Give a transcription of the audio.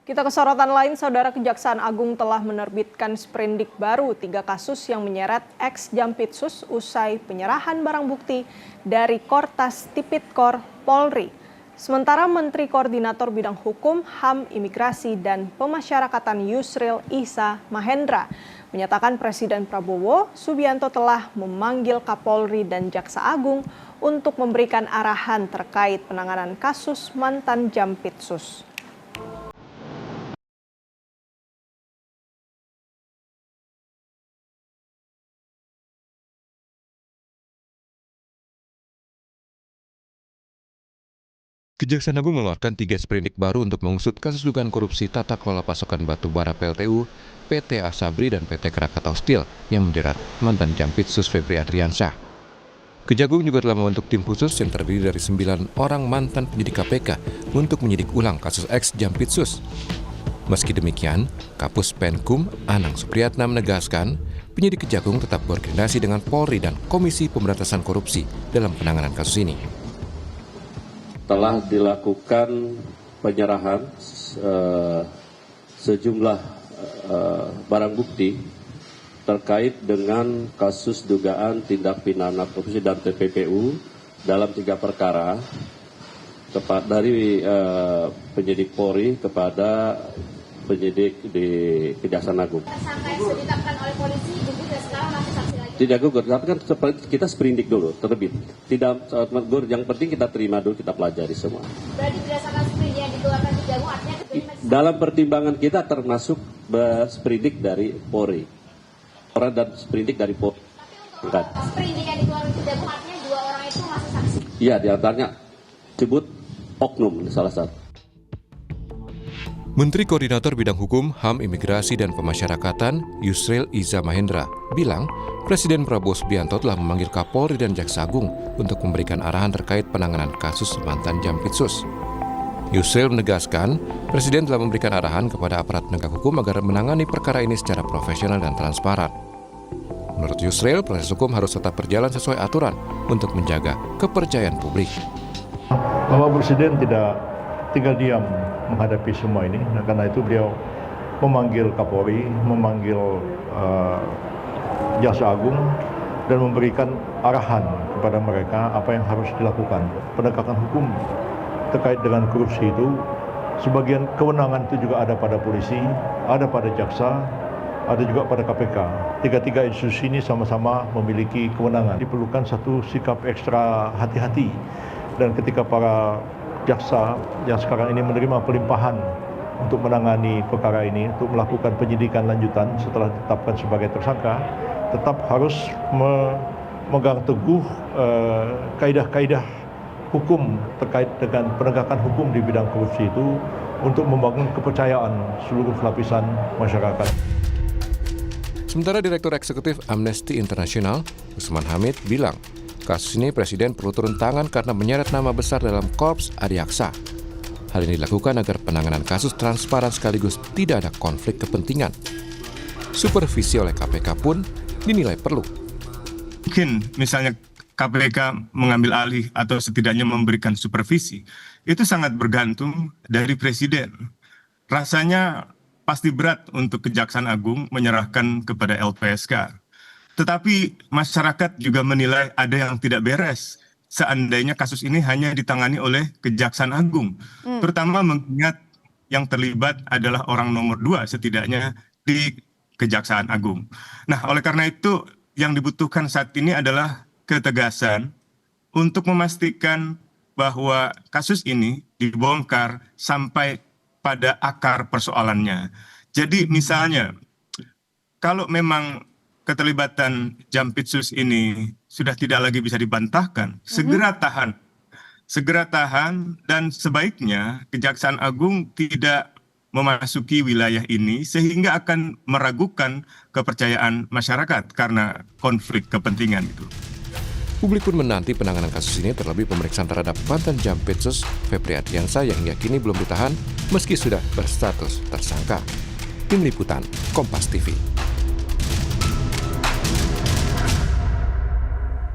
Kita ke sorotan lain, Saudara. Kejaksaan Agung telah menerbitkan sprindik baru 3 kasus yang menyeret ex-Jampitsus usai penyerahan barang bukti dari Kortas Tipikor Polri. Sementara Menteri Koordinator Bidang Hukum, HAM, Imigrasi, dan Pemasyarakatan Yusril Iza Mahendra menyatakan Presiden Prabowo Subianto telah memanggil Kapolri dan Jaksa Agung untuk memberikan arahan terkait penanganan kasus mantan Jampitsus. Kejaksaan Agung mengeluarkan 3 sprindik baru untuk mengusut kasus dugaan korupsi tata kelola pasokan batu bara PLTU, PT Asabri, dan PT Krakatau Steel yang menjerat mantan Jampitsus Febri Adriansyah. Kejagung juga telah membentuk tim khusus yang terdiri dari 9 orang mantan penyidik KPK untuk menyidik ulang kasus ex-Jampitsus. Meski demikian, Kapus Penkum Anang Supriyatna menegaskan penyidik Kejagung tetap berkoordinasi dengan Polri dan Komisi Pemberantasan Korupsi dalam penanganan kasus ini. Telah dilakukan penyerahan sejumlah barang bukti terkait dengan kasus dugaan tindak pidana korupsi dan TPPU dalam 3 perkara dari penyidik Polri kepada penyidik di Kejaksaan Agung. Tersangka yang sudah ditetapkan oleh polisi gugur dan sekarang masih saksi lagi. Tidak gugur, tapi kan kita sprindik dulu, terbit. Tidak gugur, yang penting kita terima dulu, kita pelajari semua. Berarti berdasarkan sprindik yang dikeluarkan Kejagung artinya dalam pertimbangan kita termasuk sprindik dari Polri. Orang dan sprindik dari Polri. Tapi untuk sprindik yang dikeluarkan Kejagung artinya 2 orang itu masih saksi. Iya, diantaranya sebut oknum salah satu. Menteri Koordinator Bidang Hukum, HAM, Imigrasi, dan Pemasyarakatan Yusril Iza Mahendra bilang Presiden Prabowo Subianto telah memanggil Kapolri dan Jaksa Agung untuk memberikan arahan terkait penanganan kasus mantan Jampitsus. Yusril menegaskan Presiden telah memberikan arahan kepada aparat penegak hukum agar menangani perkara ini secara profesional dan transparan. Menurut Yusril, proses hukum harus tetap berjalan sesuai aturan untuk menjaga kepercayaan publik. Bapak Presiden tidak tinggal diam menghadapi semua ini. Nah, karena itu beliau memanggil Kapolri, memanggil Jaksa Agung, dan memberikan arahan kepada mereka apa yang harus dilakukan. Penegakan hukum terkait dengan korupsi itu, sebagian kewenangan itu juga ada pada polisi, ada pada jaksa, ada juga pada KPK. Tiga institusi ini sama-sama memiliki kewenangan. Diperlukan satu sikap ekstra hati-hati. Dan ketika para jaksa yang sekarang ini menerima pelimpahan untuk menangani perkara ini, untuk melakukan penyidikan lanjutan setelah ditetapkan sebagai tersangka, tetap harus memegang teguh kaidah-kaidah hukum terkait dengan penegakan hukum di bidang korupsi itu untuk membangun kepercayaan seluruh lapisan masyarakat. Sementara Direktur Eksekutif Amnesty International, Usman Hamid, bilang kasus ini Presiden perlu turun tangan karena menyeret nama besar dalam Korps Adiaksa. Hal ini dilakukan agar penanganan kasus transparan sekaligus tidak ada konflik kepentingan. Supervisi oleh KPK pun dinilai perlu. Mungkin misalnya KPK mengambil alih atau setidaknya memberikan supervisi, itu sangat bergantung dari Presiden. Rasanya pasti berat untuk Kejaksaan Agung menyerahkan kepada LPSK. Tetapi masyarakat juga menilai ada yang tidak beres seandainya kasus ini hanya ditangani oleh Kejaksaan Agung. Terutama mengingat yang terlibat adalah orang nomor 2 setidaknya di Kejaksaan Agung. Nah, oleh karena itu yang dibutuhkan saat ini adalah ketegasan untuk memastikan bahwa kasus ini dibongkar sampai pada akar persoalannya. Jadi misalnya, kalau memang keterlibatan Jampitsus ini sudah tidak lagi bisa dibantahkan, segera tahan, dan sebaiknya Kejaksaan Agung tidak memasuki wilayah ini sehingga akan meragukan kepercayaan masyarakat karena konflik kepentingan itu. Publik pun menanti penanganan kasus ini, terlebih pemeriksaan terhadap mantan Jampitsus Febri Adriansyah yang hingga kini belum ditahan meski sudah berstatus tersangka. Tim Liputan Kompas TV.